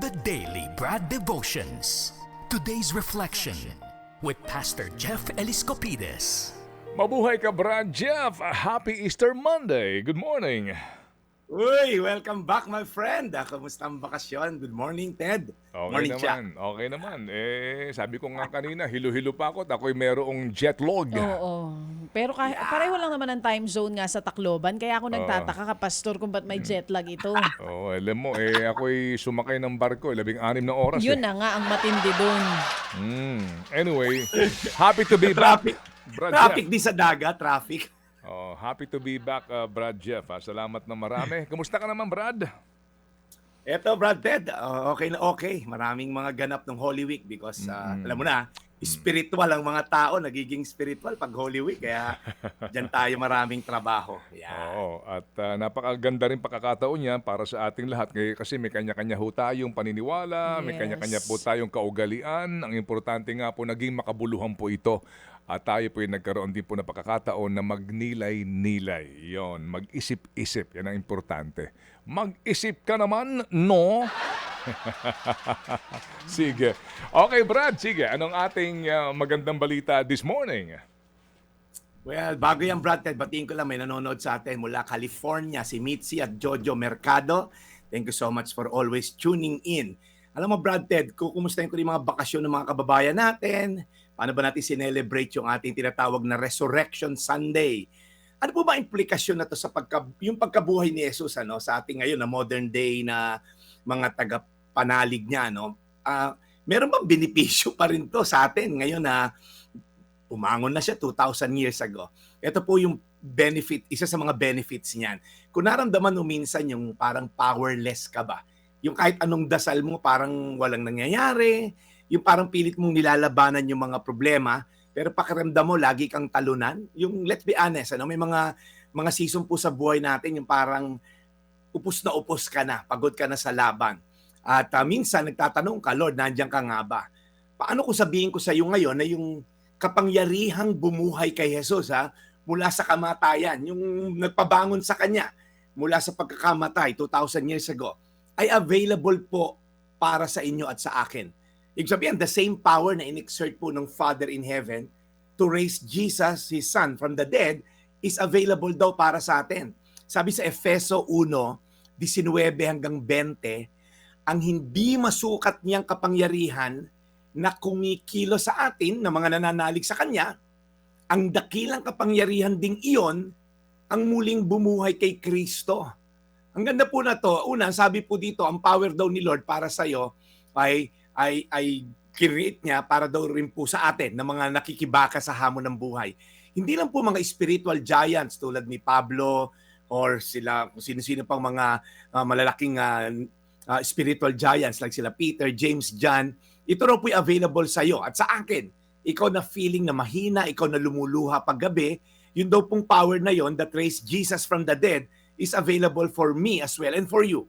The Daily Brad Devotions. Today's reflection with Pastor Jeff Eliscopides. Mabuhay ka, Brad Jeff! Happy Easter Monday! Good morning! Uy, welcome back my friend. Kamusta ang bakasyon? Good morning, Ted. Morning, Jack. Okay naman. Sabi ko nga kanina, hilo-hilo pa ako at ako'y merong jet lag. Oo. Pero pareho lang naman ang time zone nga sa Tacloban. Kaya ako nagtataka ka, Pastor, kung ba't may jet lag ito. Alam mo, ako'y sumakay ng barko, 16 na oras. Yun na nga ang matindi doon. Anyway, happy to be back. Traffic. Brad Traffic Jeff. din sa dagat, traffic. Happy to be back, Brad Jeff. Salamat na marami. Kamusta ka naman, Brad? Eto, Brad Ted, okay na okay. Maraming mga ganap ng Holy Week because, alam mo na, spiritual ang mga tao, nagiging spiritual pag Holy Week. Kaya dyan tayo maraming trabaho. Yeah. At napakaganda rin pagkakataon niya para sa ating lahat. Kasi may kanya-kanya ho tayong paniniwala, may Yes. kanya-kanya po tayong kaugalian. Ang importante nga po, naging makabuluhan po ito. At tayo po yung nagkaroon din po na pagkakataon na magnilay-nilay. Yon, mag-isip-isip. Yan ang importante. Mag-isip ka naman, no? Sige. Okay, Brad, sige. Anong ating magandang balita this morning? Well, bago yan, Brad Ted, batiin ko lang, may nanonood sa atin mula California, si Mitzi at Jojo Mercado. Thank you so much for always tuning in. Alam mo, Brad Ted, kukumustahin ko rin mga bakasyon ng mga kababayan natin. Paano ba natin sinelebrate yung ating tinatawag na Resurrection Sunday? Ano po ba implikasyon na to sa yung pagkabuhay ni Jesus sa ating ngayon na modern day na mga tagapanalig niya, no? Meron bang benepisyo pa rin to sa atin ngayon na umangon na siya 2,000 years ago? Ito po yung benefit, isa sa mga benefits niyan. Kung naramdaman mo minsan yung parang powerless ka ba? Yung kahit anong dasal mo parang walang nangyayari, yung parang pilit mong nilalabanan yung mga problema, pero pakiramdam mo lagi kang talunan. Yung let's be honest, may mga season po sa buhay natin yung parang upos na upos ka na, pagod ka na sa laban. At minsan nagtatanong ka, Lord, nandiyan ka nga ba? Paano kung sabihin ko sa iyo ngayon na yung kapangyarihang bumuhay kay Jesus mula sa kamatayan, yung nagpabangon sa kanya mula sa pagkakamatay 2,000 years ago, ay available po para sa inyo at sa akin. Ibig sabihin, the same power na in-exert po ng Father in Heaven to raise Jesus, His Son, from the dead is available daw para sa atin. Sabi sa Efeso 1:19 hanggang 20, ang hindi masukat niyang kapangyarihan na kumikilo sa atin na mga nananalig sa Kanya, ang dakilang kapangyarihan ding iyon ang muling bumuhay kay Kristo. Ang ganda po na to. Una, sabi po dito, ang power daw ni Lord para sa iyo ay create niya para daw rin po sa atin na mga nakikibaka sa hamon ng buhay. Hindi lang po mga spiritual giants tulad ni Pablo or sila, kung sino-sino pang mga malalaking spiritual giants like sila Peter, James, John. Ito raw po available sa iyo at sa akin. Ikaw na feeling na mahina, ikaw na lumuluha paggabi, yun daw pong power na yon that raised Jesus from the dead is available for me as well and for you.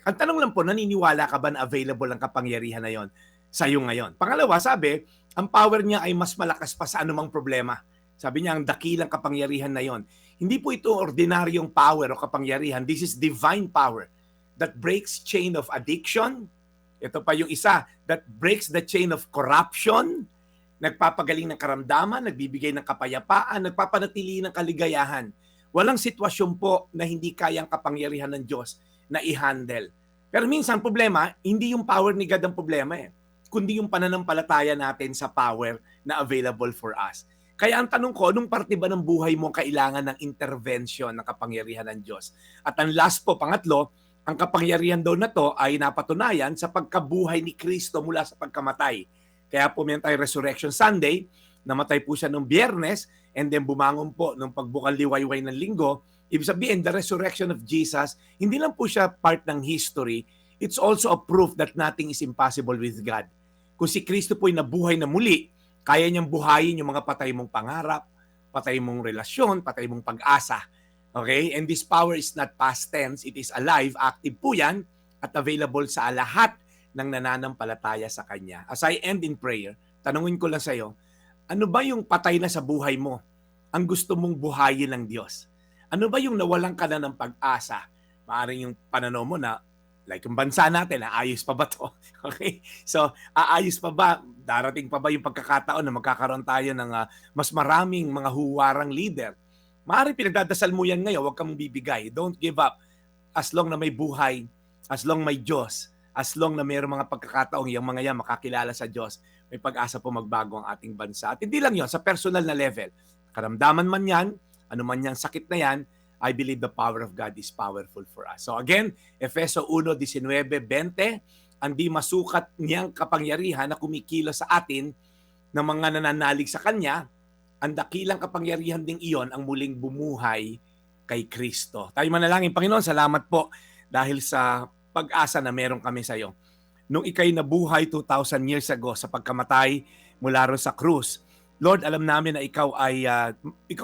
Ang tanong lang po, naniniwala ka ba na available ang kapangyarihan na yon sa iyo ngayon? Pangalawa, sabi, ang power niya ay mas malakas pa sa anumang problema. Sabi niya, ang dakilang kapangyarihan na yon. Hindi po ito ordinaryong power o kapangyarihan. This is divine power that breaks chain of addiction. Ito pa yung isa, that breaks the chain of corruption. Nagpapagaling ng karamdaman, nagbibigay ng kapayapaan, nagpapanatili ng kaligayahan. Walang sitwasyon po na hindi kayang kapangyarihan ng Diyos na i-handle. Pero minsan problema, hindi yung power ni God ang problema kundi yung pananampalataya natin sa power na available for us. Kaya ang tanong ko, nung parte ba ng buhay mo kailangan ng intervention ng kapangyarihan ng Diyos? At ang last po, pangatlo, ang kapangyarihan daw na to ay napatunayan sa pagkabuhay ni Kristo mula sa pagkamatay. Kaya po meron tayo Resurrection Sunday, namatay po siya nung Biyernes, and then bumangon po nung pagbukal liwayway ng Linggo. Ibig sabihin, the resurrection of Jesus, hindi lang po siya part ng history, it's also a proof that nothing is impossible with God. Kung si Kristo po'y nabuhay na muli, kaya niyang buhayin yung mga patay mong pangarap, patay mong relasyon, patay mong pag-asa. Okay? And this power is not past tense, it is alive, active po yan, at available sa lahat ng nananampalataya sa Kanya. As I end in prayer, tanungin ko lang sa iyo, ano ba yung patay na sa buhay mo ang gusto mong buhayin ng Diyos? Ano ba yung nawalan ka na ng pag-asa? Maaaring yung pananaw mo na like yung bansa natin, aayos pa ba to? Okay? So, aayos pa ba? Darating pa ba yung pagkakataon na magkakaroon tayo ng mas maraming mga huwarang leader? Maaari pinagdadasal mo yan ngayon, huwag kang bibigay. Don't give up. As long na may buhay, as long may Diyos, as long na mayroong mga pagkakataong yung mga yan makakilala sa Diyos, may pag-asa po magbago ang ating bansa. At hindi lang yon sa personal na level. Karamdaman man yan, ano man yang sakit na yan, I believe the power of God is powerful for us. So again, Efeso 1:19-20, ang di masukat niyang kapangyarihan na kumikilos sa atin ng mga nananalig sa Kanya, ang dakilang kapangyarihan ding iyon ang muling bumuhay kay Kristo. Tayo manalangin, Panginoon, salamat po dahil sa pag-asa na meron kami sa iyo. Nung ikay nabuhay 2,000 years ago sa pagkamatay mula ron sa krus, Lord, alam namin na ikaw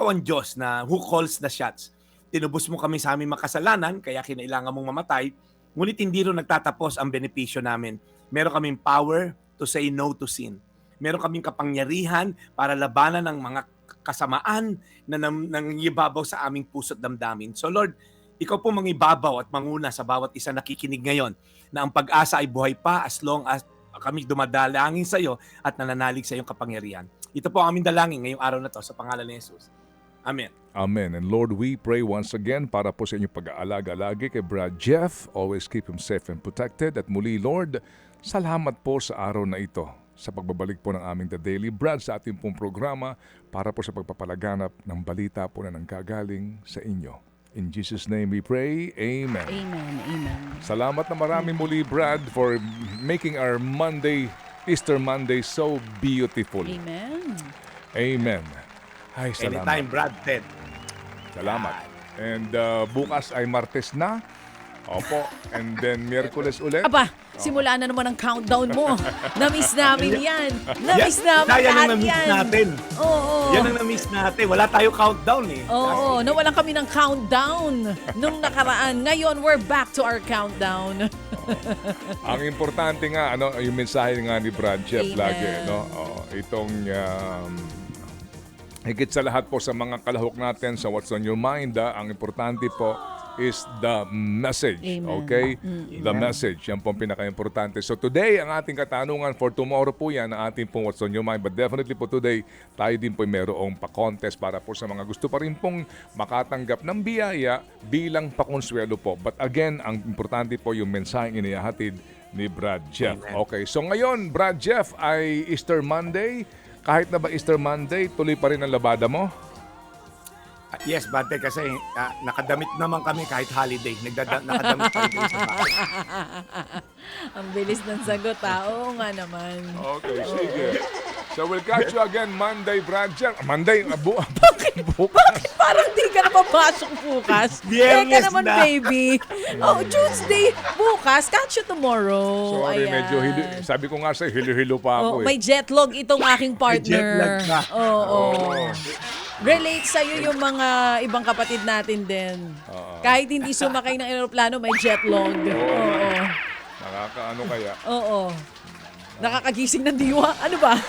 ang Diyos na who calls the shots. Tinubos mo kami sa aming makasalanan, kaya kinailangan mong mamatay, ngunit hindi rin nagtatapos ang benepisyo namin. Meron kaming power to say no to sin. Meron kaming kapangyarihan para labanan ng mga kasamaan na nangibabaw sa aming puso't damdamin. So Lord, ikaw po mangibabaw at manguna sa bawat isa nakikinig ngayon na ang pag-asa ay buhay pa as long as kami dumadalangin sa iyo at nananalig sa iyong kapangyarihan. Ito po ang aming dalangin ngayong araw na to sa pangalan ni Jesus. Amen. Amen. And Lord, we pray once again para po sa inyong pag-aalaga lagi kay Brad Jeff. Always keep him safe and protected. At muli, Lord, salamat po sa araw na ito sa pagbabalik po ng aming The Daily Brad sa ating pong programa para po sa pagpapalaganap ng balita po na nanggagaling sa inyo. In Jesus' name we pray. Amen. Amen. Amen. Salamat na marami muli, Brad, for making our Easter Monday so beautiful. Amen. Amen. Ay, salamat. Anytime, Brad Ted. Salamat. And bukas ay Martes na. Opo. And then Miyerkules ulit. Aba, simula na naman ang countdown mo. Na-miss namin yan. Na-miss namin Yan ang lahat na-miss yan. natin. Oo. Yan ang na-miss natin. Wala tayo countdown eh. Oo, nawalan kami ng countdown nung nakaraan. Ngayon, we're back to our countdown. Ang importante nga, yung mensahe nga ni Brad Jeff Amen. lagi, itong higit sa lahat po sa mga kalahok natin sa What's on Your Mind, ang importante po is the message. Amen. Okay? The message. Yan po ang pinaka-importante. So today, ang ating katanungan for tomorrow po yan, ang ating pong What's on Your Mind. But definitely po today, tayo din po mayroong pa-contest para po sa mga gusto pa rin pong makatanggap ng biyaya bilang pakonswelo po. But again, ang importante po yung mensaheng inihahatid ni Brad Jeff. Amen. Okay, so ngayon, Brad Jeff, ay Easter Monday. Kahit na ba Easter Monday, tuloy pa rin ang labada mo? Yes, Brad Ted, kasi nakadamit naman kami kahit holiday. Nakadamit pa rin kayo sa bahay. Ang bilis ng sagot, Oo nga naman. Okay, sige. So we'll catch you again Monday, Brad Jeff. Monday, Bakit parang di ka na papasok bukas? Biyernes Teka naman, na. baby. Oh, Tuesday, bukas. Catch you tomorrow. sorry, Ayan. medyo sabi ko nga sa'yo, hilo-hilo pa ako May jetlog itong aking partner. jetlag na. Oo. Relate sa'yo yung mga ibang kapatid natin din. Kahit hindi sumakay ng aeroplano, may jetlog. Oo. Nakakaano kaya? Oo. Nakakagising ng diwa. Ano ba?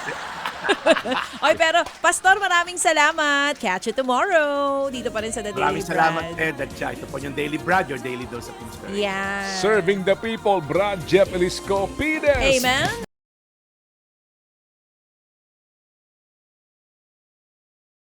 Oy, pero Pastor, maraming salamat. Catch you tomorrow. Dito pa rin sa The Daily Maraming salamat, Brad. Ted. At ito po yung Daily Brad, your daily dose of inspiration. Yeah. Serving the people, Brad Jeff Elisco Pides. Amen.